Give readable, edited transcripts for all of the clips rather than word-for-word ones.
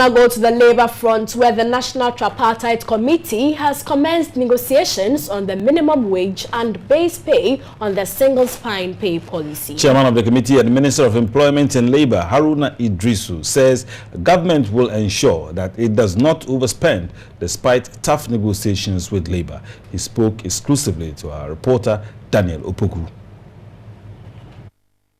Now go to the Labour front, where the National Tripartite Committee has commenced negotiations on the minimum wage and base pay on the single spine pay policy. Chairman of the committee and Minister of Employment and Labour, Haruna Idrisu, says the government will ensure that it does not overspend despite tough negotiations with Labour. He spoke exclusively to our reporter, Daniel Opoku.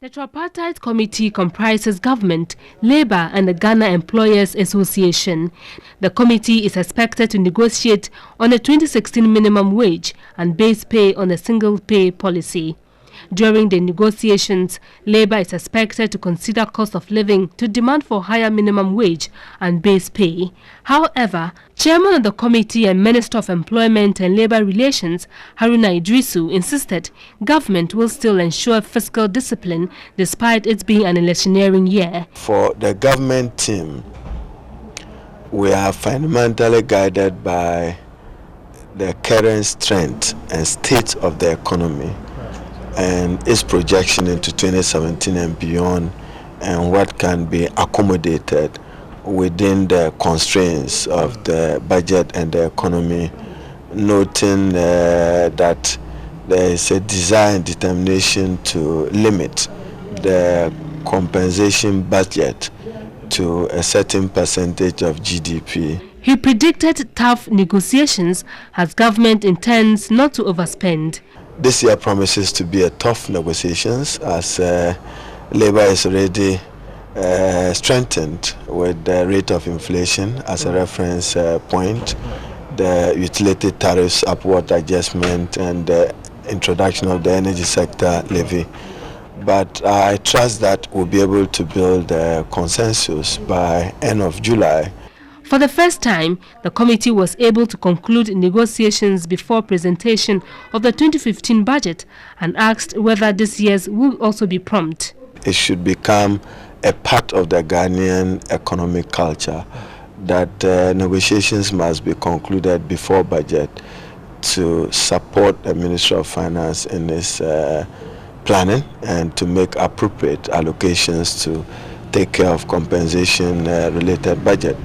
The Tripartite Committee comprises government, Labour and the Ghana Employers Association. The committee is expected to negotiate on a 2016 minimum wage and base pay on a single pay policy. During the negotiations, Labour is expected to consider cost of living to demand for higher minimum wage and base pay. However, Chairman of the Committee and Minister of Employment and Labour Relations, Haruna Idrisu, insisted government will still ensure fiscal discipline despite it being an electioneering year. For the government team, we are fundamentally guided by the current strength and state of the economy and its projection into 2017 and beyond, and what can be accommodated within the constraints of the budget and the economy, noting that there is a desire and determination to limit the compensation budget to a certain percentage of GDP. He predicted tough negotiations as government intends not to overspend. This year promises to be a tough negotiations as Labour is already strengthened with the rate of inflation as a reference point, the utility tariffs upward adjustment and the introduction of the energy sector levy. But I trust that we'll be able to build a consensus by end of July. For the first time, the committee was able to conclude negotiations before presentation of the 2015 budget and asked whether this year's will also be prompt. It should become a part of the Ghanaian economic culture that negotiations must be concluded before budget to support the Ministry of Finance in its planning and to make appropriate allocations to take care of compensation related budget.